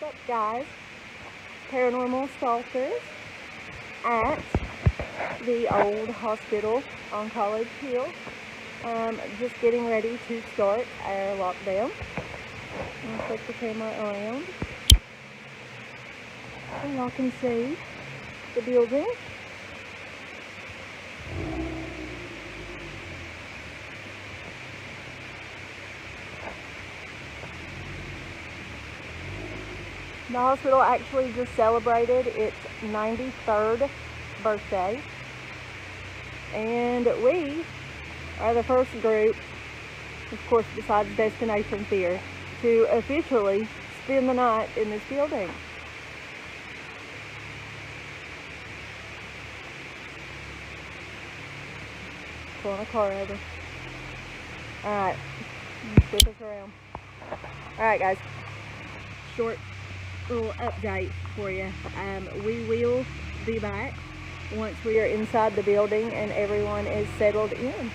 up, guys? Paranormal stalkers at the old hospital on College Hill. Just getting ready to start our lockdown. I'll flip the camera around so y'all can see the building. The hospital actually just celebrated its 93rd birthday, and we are the first group, of course besides Destination Fear, to officially spend the night in this building. Pulling a car over. Alright, flip us around. Alright guys, short little update for you. We will be back once we are inside the building and everyone is settled in.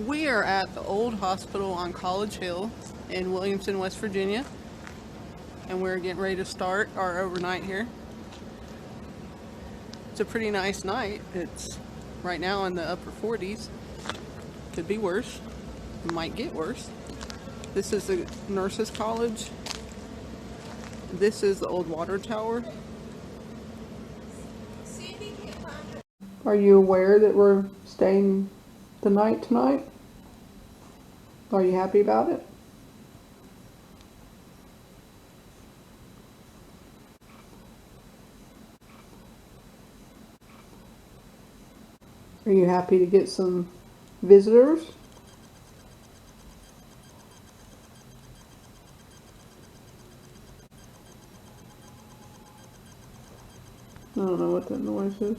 We are at the old hospital on College Hill in Williamson, West Virginia, and we're getting ready to start our overnight here. It's a pretty nice night. It's right now in the upper 40s. Could be worse. It might get worse. This is the nurses' college. This is the old water tower. Are you aware that we're staying the night tonight? Are you happy about it? Are you happy to get some visitors? I don't know what that noise is.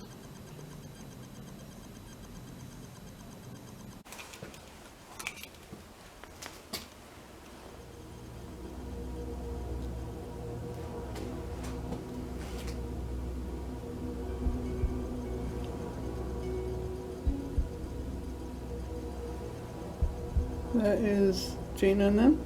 That is Gina and them.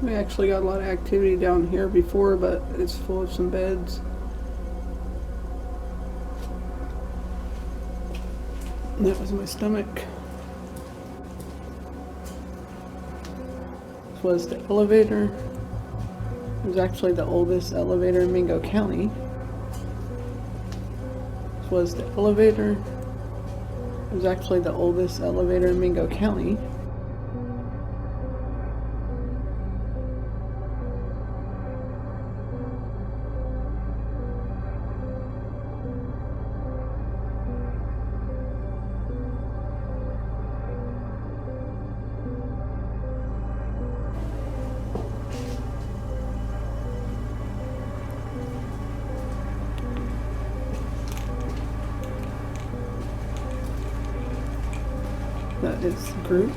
We actually got a lot of activity down here before, but it's full of some beds. And that was my stomach. This was the elevator. It was actually the oldest elevator in Mingo County. This was the elevator. It was actually the oldest elevator in Mingo County. That is the group.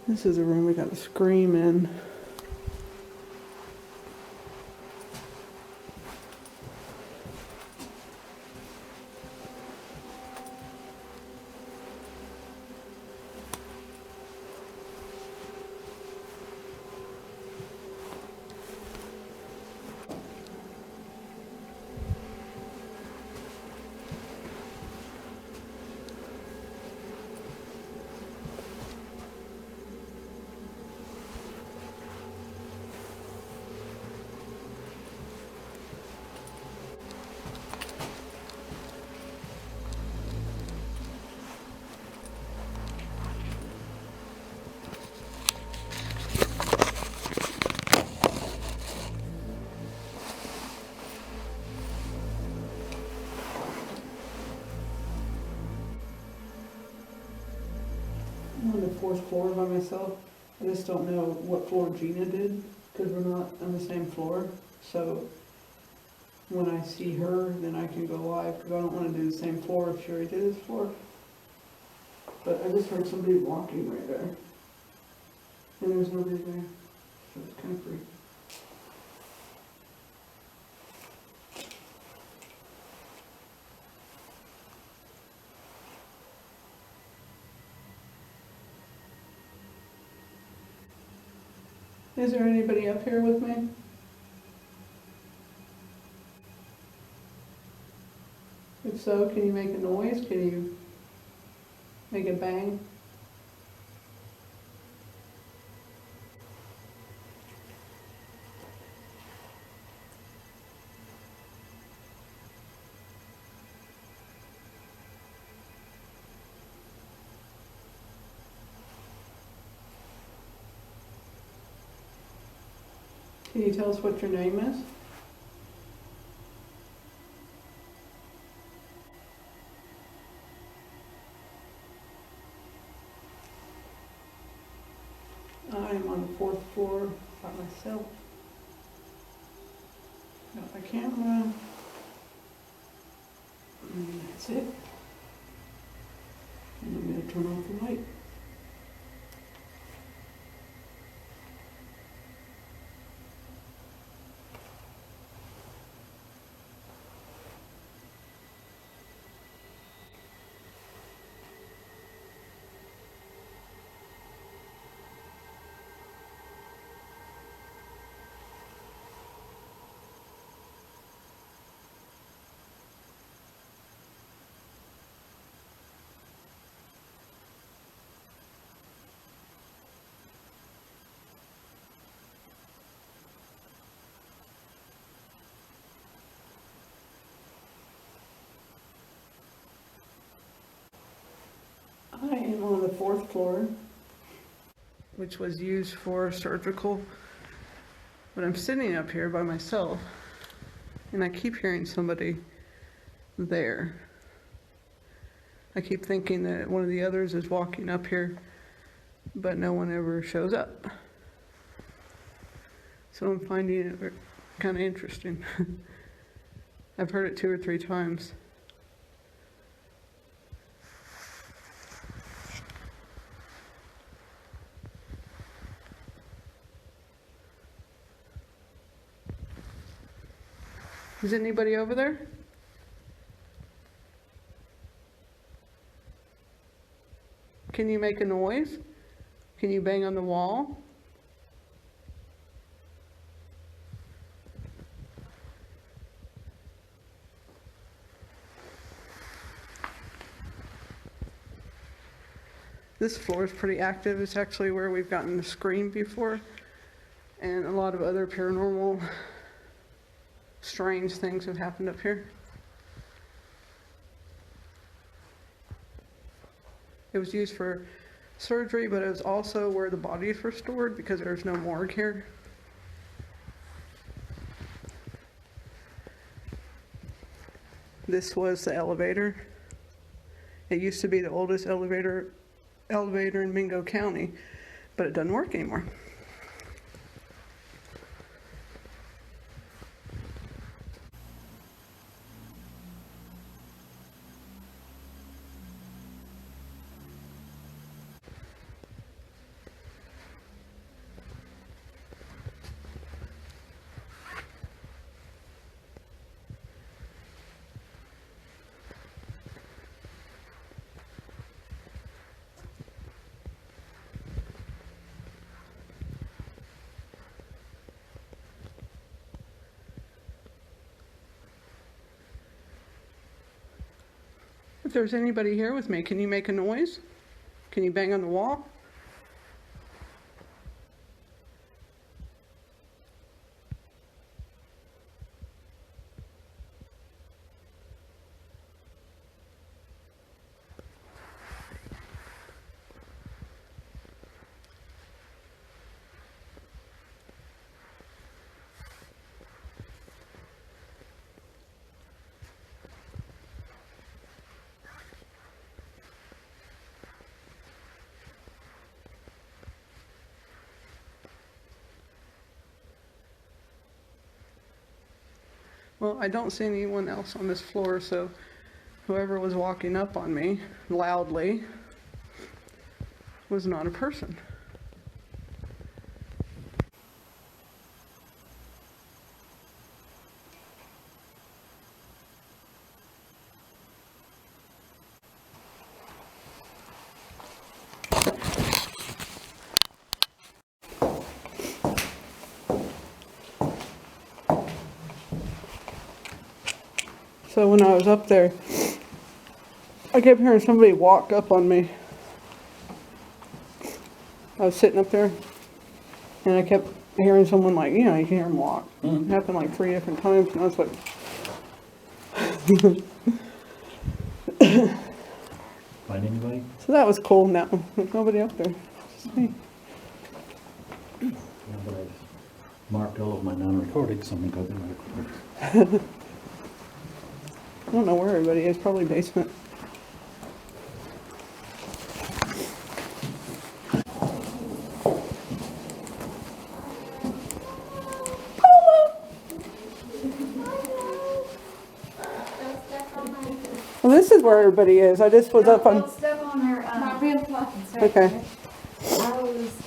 This is a room we got to scream in. floor by myself. I just don't know what floor Gina did, because we're not on the same floor. So when I see her, then I can go live, because I don't want to do the same floor if she already did this floor. But I just heard somebody walking right there. And there's nobody there. So it's kind of freaky. Is there anybody up here with me? If so, can you make a noise? Can you make a bang? Can you tell us what your name is? I am on the 4th floor by myself. Got my camera. And that's it. And I'm going to turn off the light. I am on the 4th floor, which was used for surgical, but I'm sitting up here by myself, and I keep hearing somebody there. I keep thinking that one of the others is walking up here, but no one ever shows up. So I'm finding it kind of interesting. I've heard it 2 or 3 times. Is anybody over there? Can you make a noise? Can you bang on the wall? This floor is pretty active. It's actually where we've gotten the scream before, and a lot of other paranormal strange things have happened up here. It was used for surgery, but it was also where the bodies were stored because there's no morgue here. This was the elevator. It used to be the oldest elevator in Mingo County, but it doesn't work anymore. If there's anybody here with me, can you make a noise? Can you bang on the wall? Well, I don't see anyone else on this floor, so whoever was walking up on me loudly was not a person. So when I was up there, I kept hearing somebody walk up on me. I was sitting up there, and I kept hearing someone like, you can hear them walk. It happened like 3 different times, and I was like, Find anybody? so that was cool. Now there's nobody up there. It's just me. Yeah, but I've marked all of my non-recorded, so I'm gonna go through my recorded. I don't know where everybody is. Probably basement. Well, this is where everybody is. I just was up on. Don't step on her. My rib pocket's right Okay. there.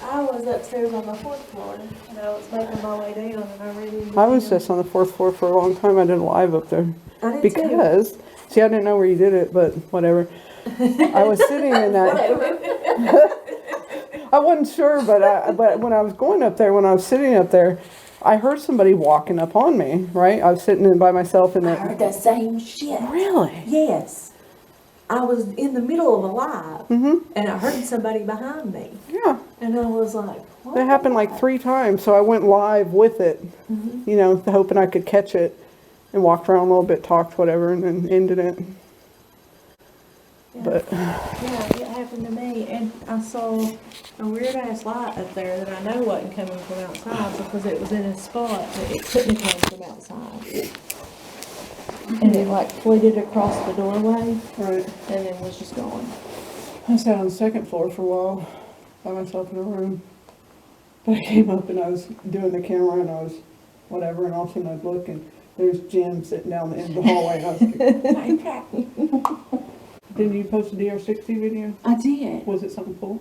I was upstairs on the 4th floor, and I was making my way down, and I really. I was just on the 4th floor for a long time. I did a live up there. I did Because, see, I didn't know where you did it, but whatever. I was sitting in that. I wasn't sure, but when I was going up there, when I was sitting up there, I heard somebody walking up on me, right? I was sitting in by myself in I that. heard the same shit. Really? Yes. I was in the middle of a live, and I heard somebody behind me, Yeah. and I was like, what? That happened like 3 times, so I went live with it, hoping I could catch it, and walked around a little bit, talked, whatever, and then ended it. Yeah. But Yeah, it happened to me, and I saw a weird ass light up there that I know wasn't coming from outside because it was in a spot that it couldn't come from outside. And it like flitted across the doorway right, and then was just gone. I sat on the 2nd floor for a while by myself in a room. But I came up and I was doing the camera and I was whatever, and all of a sudden I'd look and there's Jim sitting down the end of the hallway. And I was like, didn't you post a DR60 video? I did. Was it something cool?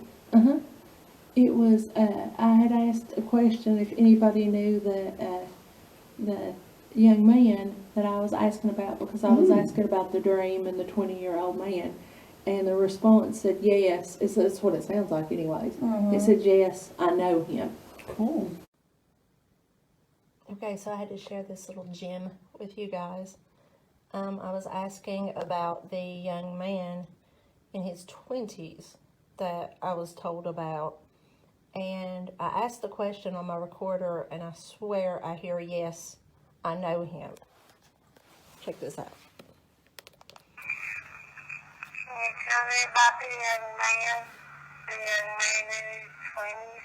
It was, I had asked a question if anybody knew the young man that I was asking about, because I was asking about the dream and the 20-year-old man. And the response said, yes. It's what it sounds like anyways. It said, yes, I know him. Cool. Okay, so I had to share this little gem with you guys. I was asking about the young man in his 20s that I was told about. And I asked the question on my recorder, and I swear I hear, yes, I know him. Check this out. Can you tell me about the young man in his 20s?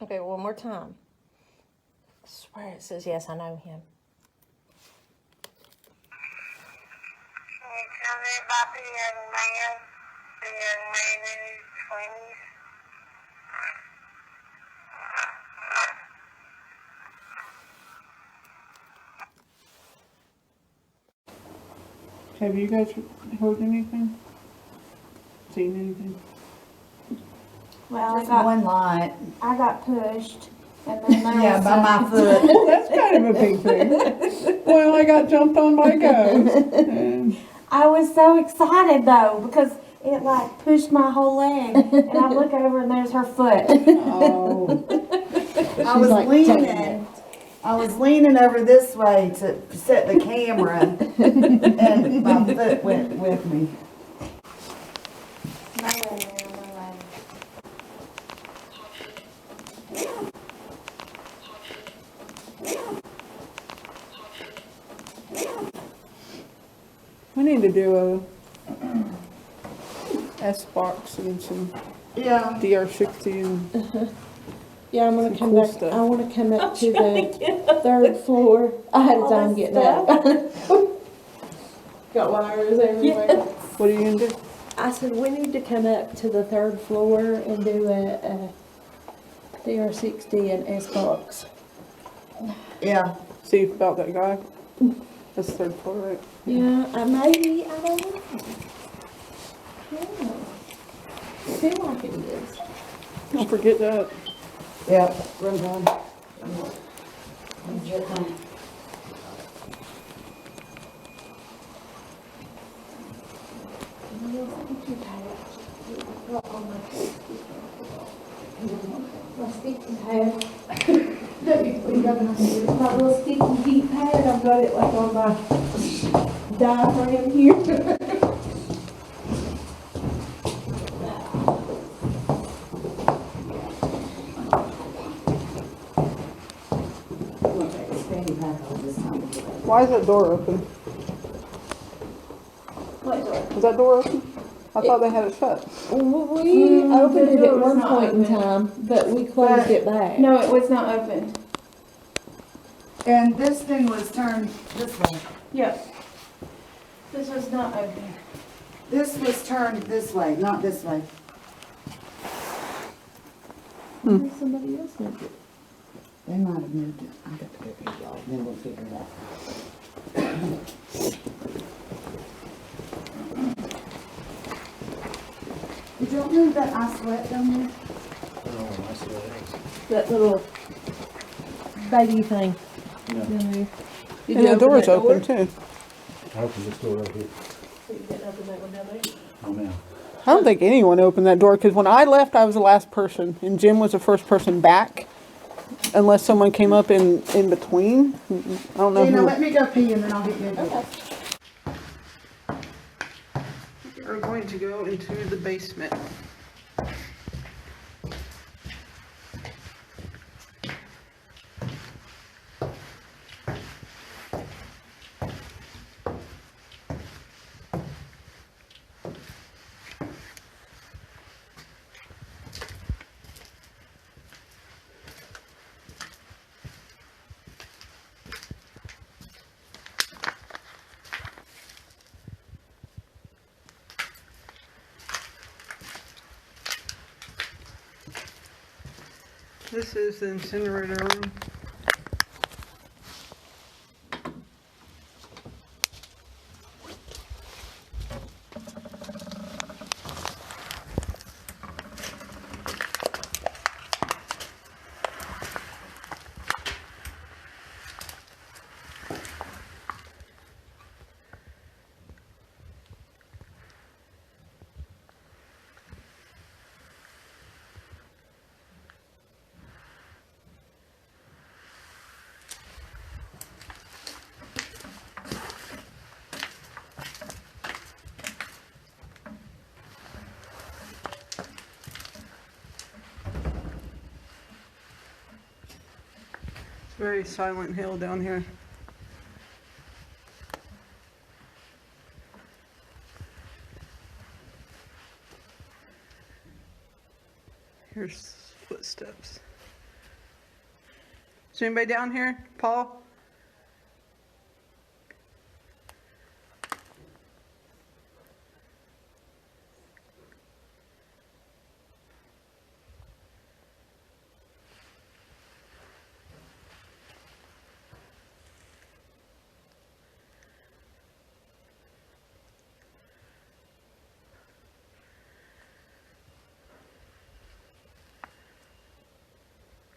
Okay, one more time. I swear it says, yes, I know him. Can you tell me about the young man in his 20s? Have you guys heard anything? Seen anything? Well, Just one light. I got pushed, and then there Yeah, was by my foot. That's kind of a big thing. Well, I got jumped on by ghosts. And I was so excited though because it like pushed my whole leg, and I look over and there's her foot. oh, I was leaning. I was leaning over this way to set the camera, and my foot went with me. No way, man, no way. we need to do a S-Box and some Yeah. DR60 and Yeah, I'm gonna Some come cool back. stuff. I want to come up to the 3rd floor. I had a time getting up. Got wires everywhere. what are you gonna do? I said, we need to come up to the 3rd floor and do a DR60 and S-Box. Yeah. See about that guy? That's the 3rd floor, right? Yeah, maybe, I don't know. Yeah. I feel like it is. Don't forget that. Yeah. Run down. My sticky pad. My little sticky heat pad, I've got it like on my diaphragm here. Why is that door open? What door? Is that door open? I thought they had it shut. We opened it the at door was one not point in open. time, but we closed it back. No, it was not open. And this thing was turned this way. Yep. This was not open. This was turned this way, not this way. Maybe somebody else moved it. They might have moved it. I got to go get y'all, then we'll figure it out. Did y'all move that I sweat down there? Oh, I see what it That little baby thing. is. Yeah, down there. Did And you the door's that door? open too. I opened this door right here. So you didn't open that one down there? Oh, now. I don't think anyone opened that door because when I left, I was the last person, and Jim was the first person back, unless someone came up in between. I don't know Gina, who. let me go pee and then I'll get you a drink. We are going to go into the basement. This is the incinerator room. Very Silent Hill down here. Here's footsteps. Is anybody down here? Paul?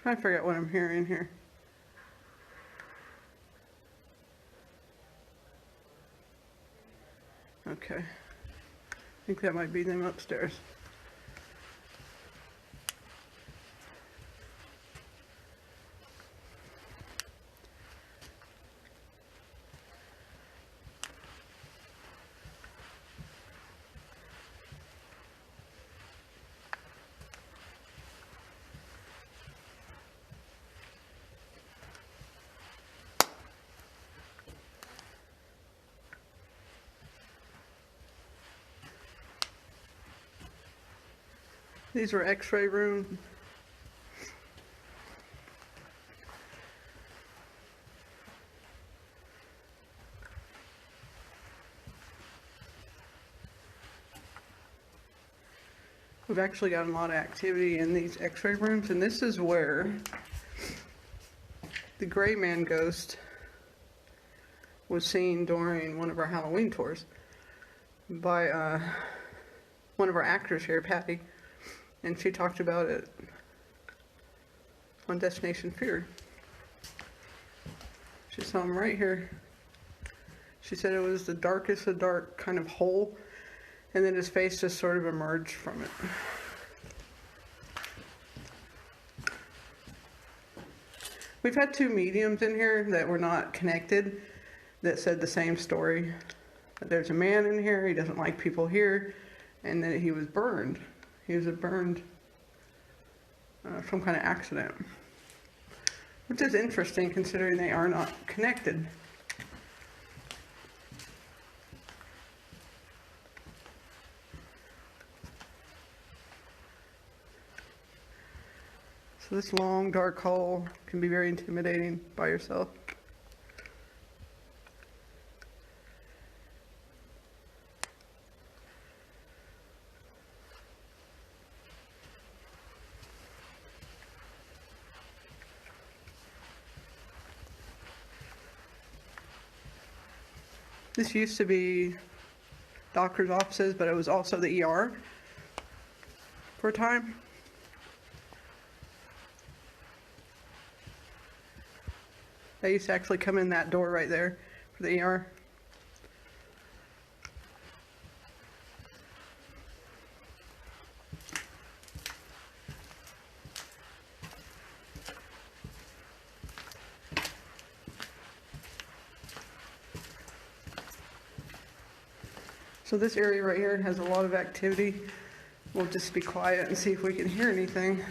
Trying to figure out what I'm hearing here. Okay. I think that might be them upstairs. These were x-ray rooms. We've actually gotten a lot of activity in these x-ray rooms, and this is where the gray man ghost was seen during one of our Halloween tours by one of our actors here, Patty, and she talked about it on Destination Fear. She saw him right here. She said it was the darkest of dark kind of hole, and then his face just sort of emerged from it. We've had 2 mediums in here that were not connected that said the same story. There's a man in here, he doesn't like people here, and that he was burned. He was burned from kind of accident. Which is interesting considering they are not connected. So this long, dark hole can be very intimidating by yourself. This used to be doctor's offices, but it was also the ER for a time. I used to actually come in that door right there for the ER. So this area right here has a lot of activity. We'll just be quiet and see if we can hear anything.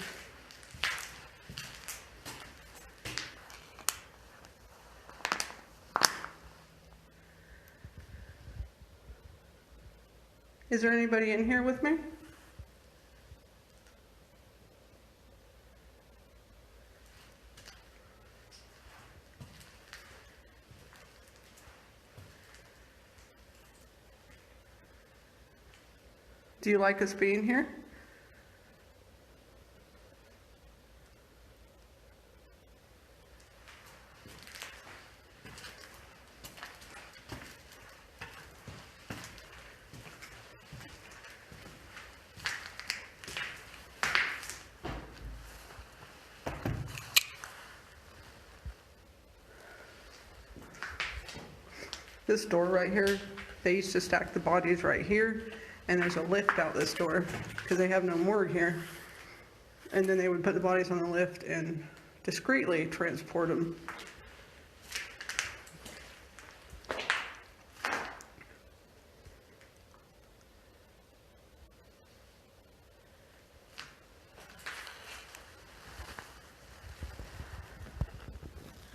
Is there anybody in here with me? Do you like us being here? This door right here, they used to stack the bodies right here, and there's a lift out this door because they have no morgue here. And then they would put the bodies on the lift and discreetly transport them.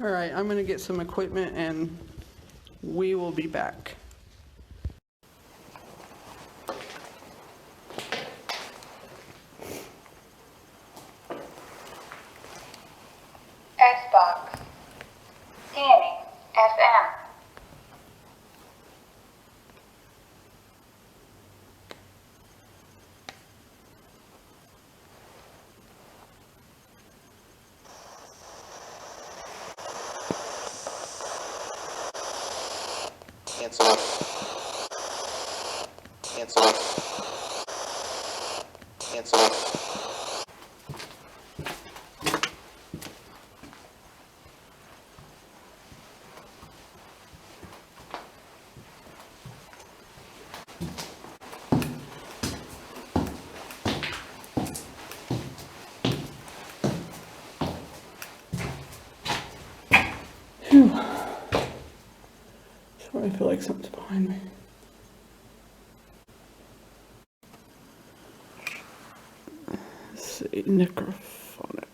All right, I'm gonna get some equipment and we will be back. Xbox. Scanning. FM. Cancel. Cancel. Cancel. Phew. So I feel like something's behind me. Let's see, necrophonic.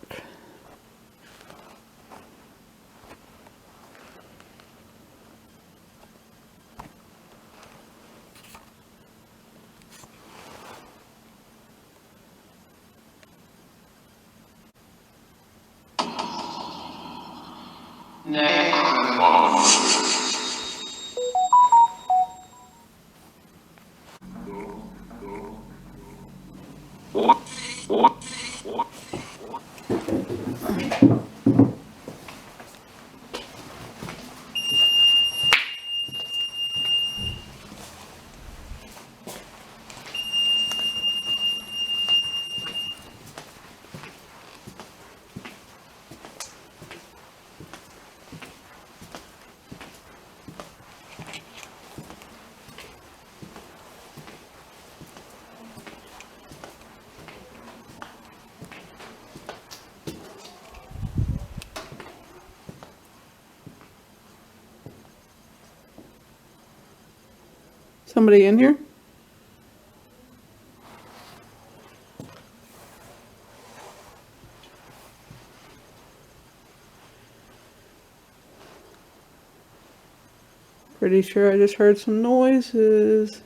Somebody in here? Pretty sure I just heard some noises.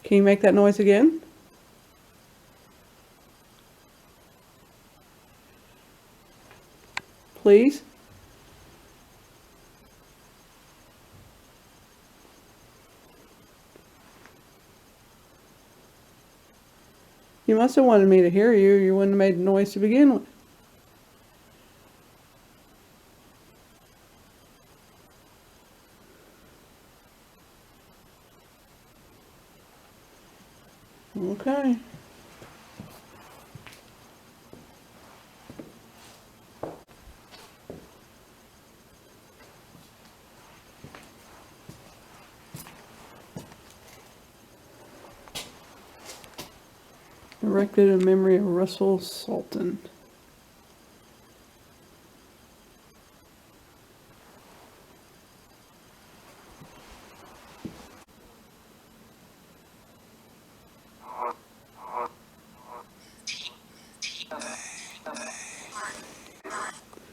Can you make that noise again? Please? You must have wanted me to hear you. You wouldn't have made a noise to begin with. Okay. Erected in memory of Russell Sultan.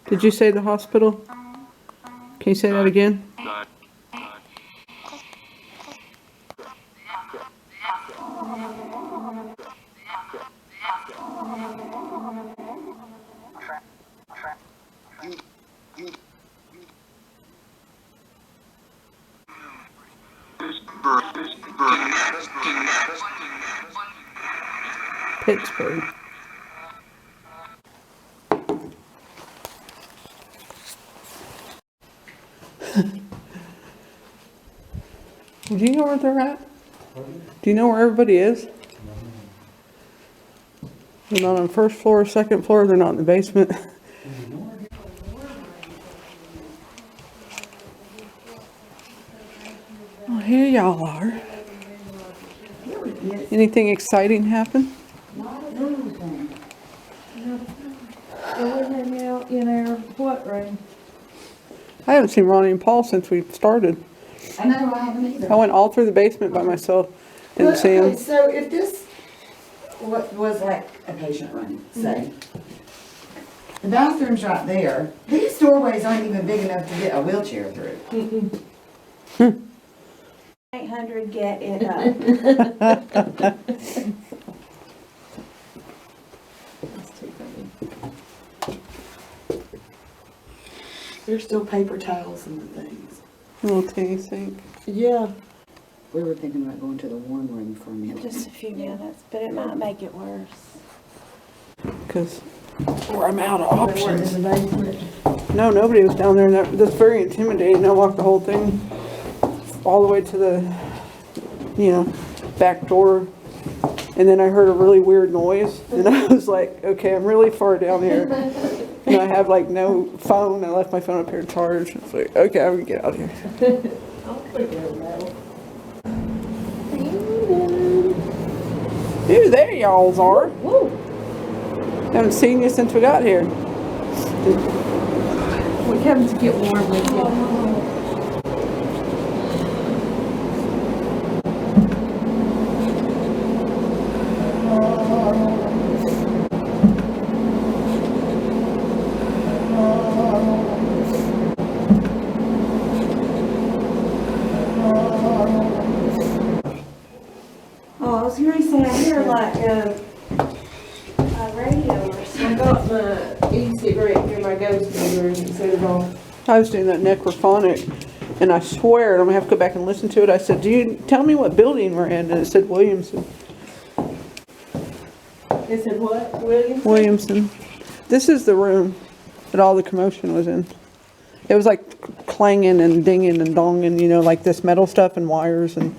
Did you say the hospital? Can you say that again? Pittsburgh. Do you know where they're at? Do you know where everybody is? They're not on the first floor, second floor, they're not in the basement. Well, here y'all are. Anything exciting happen? We're hanging out in our what room? I haven't seen Ronnie and Paul since we started. I know, I haven't either. I went all through the basement by myself. Didn't see Okay, him. so if this was like a patient room, say, the bathroom's right there, these doorways aren't even big enough to get a wheelchair through. 800, get it up. There's still paper towels and things. Little teeny sink. Yeah. We were thinking about going to the warm room for a minute. Just a few minutes, but it might make it worse. Because I'm out of options. No, nobody was down there. And that's very intimidating. I walked the whole thing all the way to the, back door. And then I heard a really weird noise. And I was like, okay, I'm really far down here. And I have like no phone. I left my phone up here to charge. It's like, okay, I'm gonna get out of here. Dude, there y'all are. Haven't seen you since we got here. We come to get warm with you. Oh, I was going to say, I hear like a radio or I something. got my e-cigarette near my ghost meter and set it off. I was doing that necrophonic, and I swear, I'm gonna have to go back and listen to it. I said, "Do you tell me what building we're in?" And it said Williamson. It said what? William? Williamson. This is the room that all the commotion was in. It was like clanging and dinging and donging, like this metal stuff and wires and